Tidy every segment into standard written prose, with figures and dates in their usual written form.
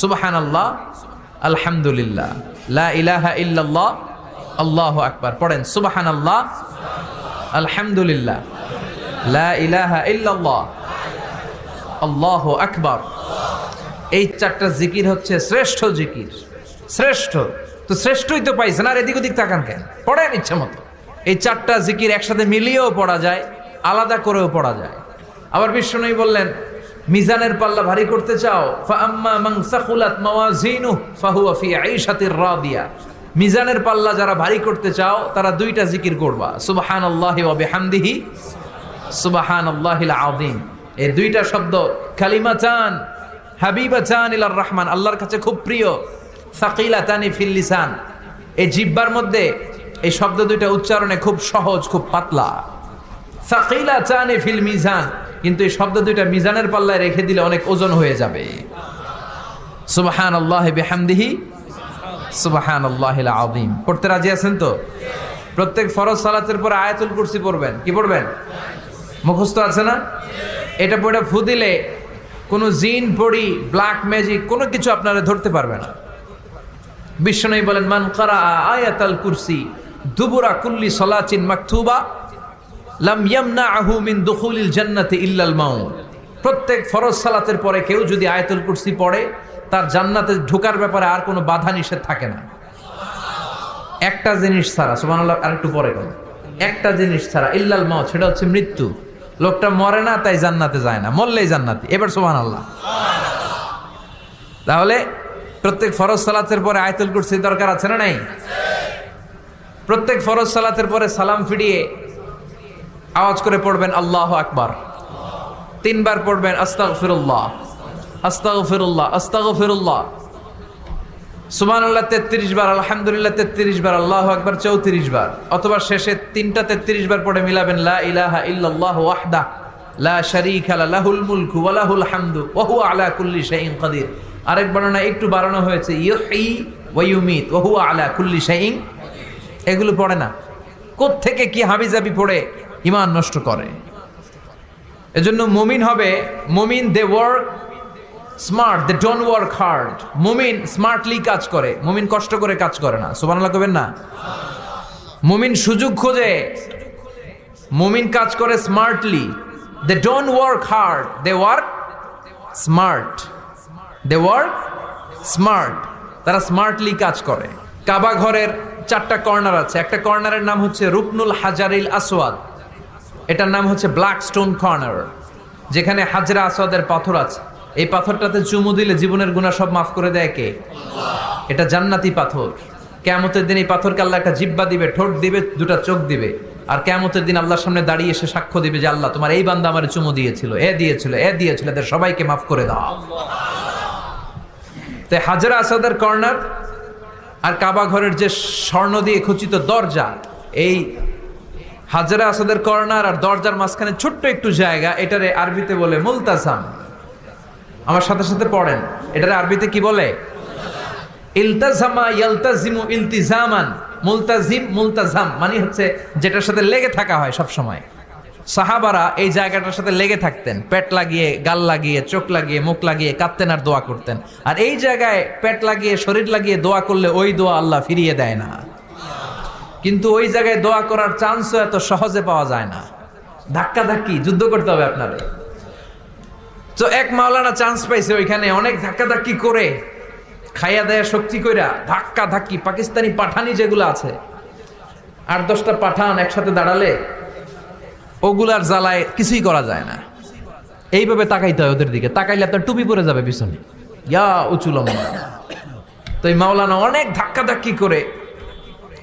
সুবহানাল্লাহ, আলহামদুলিল্লাহ, লা ইলাহা ইল্লাল্লাহ, আল্লাহু আকবার। পড়েন সুবহানাল্লাহ, আলহামদুলিল্লাহ, লা ইলাহা ইল্লাল্লাহ, আল্লাহু আকবার। এই চারটা জিকির হচ্ছে শ্রেষ্ঠ জিকির। শ্রেষ্ঠ তো শ্রেষ্ঠই তো পাইছেন, আর এদিক ওদিক তাকান কেন? পড়েন ইচ্ছা মতো। এই চারটা জিকির একসাথে মিলিয়েও পড়া যায়, আলাদা করেও পড়া যায়। আবার বিশ্বনবী বললেন, মিজানের পাল্লা ভারী করতে চাও, ফাআম্মা মান সাকুলাত মাওয়াজিনুহু ফাহুয়া ফি আইশাতির রাদিয়া। মিজানের পাল্লা যারা ভারী করতে চাও তারা দুইটা জিকির করবা, সুবহানাল্লাহি ওয়া বিহামদিহি, সুবহানাল্লাহিল আযীম। এই দুইটা শব্দ কালিমাতান হাবিবাতান ইলার রহমান, আল্লাহর কাছে খুব প্রিয়। সাকিলাতানি ফিল লিসান, এই জিহ্বার মধ্যে এই শব্দ দুইটা উচ্চারণে খুব সহজ, খুব পাতলা। সাকিলাতানি ফিল মিজান, কিন্তু এই শব্দ দুইটা মিজানের পাল্লায় রেখে দিলে অনেক ওজন হয়ে যাবে। সুবহানাল্লাহি বিহামদিহি, সুবহানাল্লাহিল আযীম। পড়তে রাজি আছেন তো? প্রত্যেক ফরজ সালাতের পর আয়াতুল কুরসি পড়বেন। কি পড়বেন? মুখস্থ আছে না? এটা পড়ে ফু দিলে কোনো জিন পড়ি, ব্ল্যাক ম্যাজিক কোনো কিছু আপনারা ধরতে পারবে না। বিশ্বনবী বলেন, মান কারা আয়াতাল কুরসি দুবুরা কুল্লি সালাতিন মাকতুবা লাম ইয়ামনাহু মিন দুখুলিল জান্নাতি ইল্লাল মাউত। প্রত্যেক ফরজ সালাতের পরে কেউ যদি আয়াতুল কুরসি পড়ে, তার জান্নাতে ঢোকার ব্যাপারে আর কোনো বাধা নিষেধ থাকে না। একটা জিনিস ছাড়া, সুবহানাল্লাহ, আরেকটু পরে কোন একটা জিনিস ছাড়া, ইল্লাল মাউত, সেটা হচ্ছে মৃত্যু। লোকটা মরে না তাই জান্নাতে যায় না, মরলেই জান্নাতি। এবার সুবহানাল্লাহ। তাহলে প্রত্যেক ফরজ সালাতের পরে আয়াতুল কুরসির দরকার আছে না নাই? প্রত্যেক ফরজ সালাতের পরে সালাম ফিরিয়ে আওয়াজ করে পড়বেন আল্লাহু আকবার। 3 বার পড়বেন আস্তাগফিরুল্লাহ, আস্তাগফিরুল্লাহ, আস্তাগফিরুল্লাহ। সুবহানাল্লাহ 33 বার, আলহামদুলিল্লাহ 33 বার, আল্লাহু আকবার 34 বার। অথবা শেষে 3টা 33 বার পড়ে মিলাবেন লা ইলাহা ইল্লাল্লাহু ওয়াহদাহু লা শারীকা লাহুল মুলকু ওয়া লাহুল হামদু ওয়া হুয়া আলা কুল্লি শাইইন কাদির। আরেক বর্ণনা একটু বাড়ানো হয়েছে, ইউহয়ি ওয়া ইউমীত ওয়া হুয়া আলা কুল্লি শাইইন। এগুলো পড়ে না, কোত্থেকে কি হাবিজাবি পড়ে ঈমান নষ্ট করে। এজন্য মুমিন হবে, মুমিন they work smart, they don't work hard. মুমিন স্মার্টলি কাজ করে, মুমিন কষ্ট করে কাজ করে না। সুবহানাল্লাহ কবেন না? মুমিন সুযোগ খোঁজে, মুমিন কাজ করে smartly. They don't work hard, they work smart. They work smart, তারা স্মার্টলি কাজ করে। কাবা ঘরের 4টা কর্নার আছে। একটা কর্নারের নাম হচ্ছে রুকনুল হাজারিল আসওয়াদ, এটার নাম হচ্ছে ব্ল্যাক স্টোন কর্নার, যেখানে হাজরা আসওয়াদের পাথর আছে। এই পাথরটাতে চুমু দিলে জীবনের গুনাহ সব মাফ করে দেয় কে? এটা জান্নাতি পাথর। কিয়ামতের দিন এই পাথরকে আল্লাহ একটা জিহ্বা দিবে, ঠোঁট দিবে, 2টা চোখ দিবে। আর কিয়ামতের দিন আল্লাহর সামনে দাঁড়িয়ে এসে সাক্ষ্য দিবে যে আল্লাহ তোমার এই বান্দা আমারে চুমু দিয়েছিল, এ দিয়েছিল, এ দিয়েছিল, এদের সবাইকে মাফ করে দাও। তাই হাজরা আসওয়াদের কর্নার আর কাবা ঘরের যে স্বর্ণ দিয়ে খচিত দরজা, এই হাজরা আসওয়াদের কর্নার আর দরজার মাঝখানে ছোট্ট একটু জায়গা, এটারে আরবিতে বলে মুলতাজাম। আমার সাথে সাথে পড়েন, এটারে আরবিতে কি বলে? ইলতাজামা ইয়ালতাজিমু ইলতিজামান। মুলতাজিম, মুলতাজাম মানে হচ্ছে যেটার সাথে লেগে থাকা হয় সব সময়। সাহাবারা এই জায়গাটার সাথে লেগে থাকতেন, পেট লাগিয়ে, গাল লাগিয়ে, চোখ লাগিয়ে, মুখ লাগিয়ে কাঁদতেন আর দোয়া করতেন। আর এই জায়গায় পেট লাগিয়ে, শরীর লাগিয়ে দোয়া করলে ওই দোয়া আল্লাহ ফিরিয়ে দেয় না। কিন্তু ওই জায়গায় দোয়া করার চান্সও এত সহজে পাওয়া যায় না, ধাক্কা ধাক্কি যুদ্ধ করতে হবে আপনারে। তো এক মাওলানা চান্স পাইছে ওইখানে, অনেক ধাক্কা ধাক্কি করে, খাইয়া দেয়া শক্তি কইরা ধাক্কা ধাক্কি, পাকিস্তানি পাঠানি যেগুলো আছে, 8-10টা পাঠান একসাথে দাঁড়ালে ওগুলার জ্বালায় কিছুই করা যায় না। এইভাবে তাকাইতে হয় ওদের দিকে, তাকাইলে আপনার টুপি পরে যাবে পিছনে, ইয়া উঁচু লম্বা। তো এই মাওলানা অনেক ধাক্কা ধাক্কি করে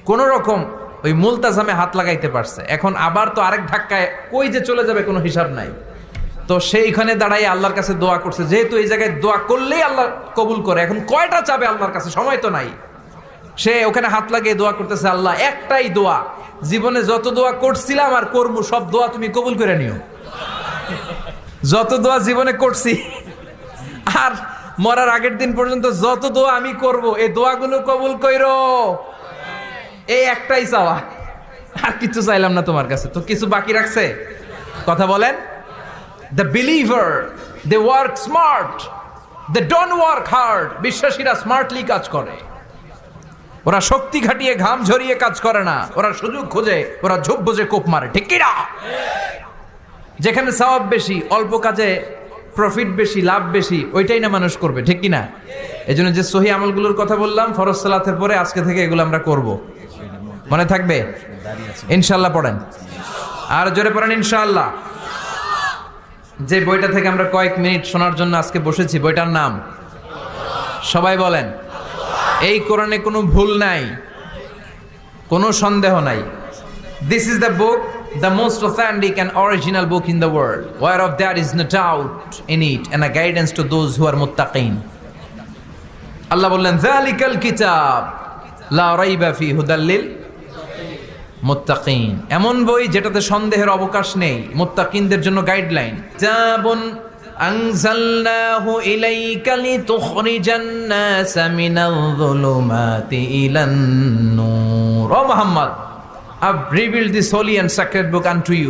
কোন রকম ওই মুলতাজামে হাত লাগাইতে পারছে। এখন আবার তো আরেক ধাক্কায় কই যে চলে যাবে কোনো হিসাব নাই। তো সেইখানে দাঁড়াই আল্লাহর কাছে দোয়া করছে, যেহেতু এই জায়গায় দোয়া করলেই আল্লাহ কবুল করে, এখন কয়টা চাবে আল্লাহর কাছে, সময় তো নাই। সে ওখানে হাত লাগিয়ে দোয়া করতেছে, আল্লাহ একটাই দোয়া, জীবনে যত দোয়া করছিলাম আর করবো সব দোয়া তুমি কবুল করে নিও। যত দোয়া জীবনে করছি আর মরার আগের দিন পর্যন্ত যত দোয়া আমি করব, এই দোয়াগুলো কবুল কইরো। এই একটাই চাওয়া, আর কিছু চাইলাম না তোমার কাছে। তো কিছু বাকি রাখছে? কথা বলেন। The believer, they work smart, they don't work hard. বিশ্বাসীরা স্মার্টলি কাজ করে, ওরা শক্তি খাটিয়ে ঘাম ঝরিয়ে কাজ করে না, ওরা সুযোগ খোঁজে, ওরা ঝোপ বোঝে কোপ মারে, ঠিক কি না? যেখানে সওয়াব বেশি, অল্প কাজে প্রফিট বেশি, লাভ বেশি, ওইটাই না মানুষ করবে, ঠিক কি না? এই জন্য যে সহি আমলগুলোর কথা বললাম ফরজ সালাতের পরে, আজকে থেকে এগুলো আমরা করব। মনে থাকবে ইনশাআল্লাহ? পড়েন আর জোরে পড়েন ইনশাআল্লাহ। যে বইটা থেকে আমরা কয়েক মিনিট শোনার জন্য আজকে বসেছি, বইটার নাম সবাই বলেন। এই কোরআনে কোনো ভুল নাই, কোনো সন্দেহ নাই। This is the book, the most authentic and original book in the world, whereof there is no doubt in it, and a guidance to those who are muttaqin. আল্লাহ বললেন যালিকাল কিতাব লা রাইবা ফি হুদাল লিল মুত্তাকিন। এমন বই যেটাতে সন্দেহের অবকাশ নেই, মুত্তাকিনদের জন্য গাইডলাইন। কিতাবুন আনজালনাহু ইলাইকা লিতুখরিজান নাসা মিনাল যুলুমাতি ইলান নূর। ও Muhammad, I've revealed this holy and sacred book unto you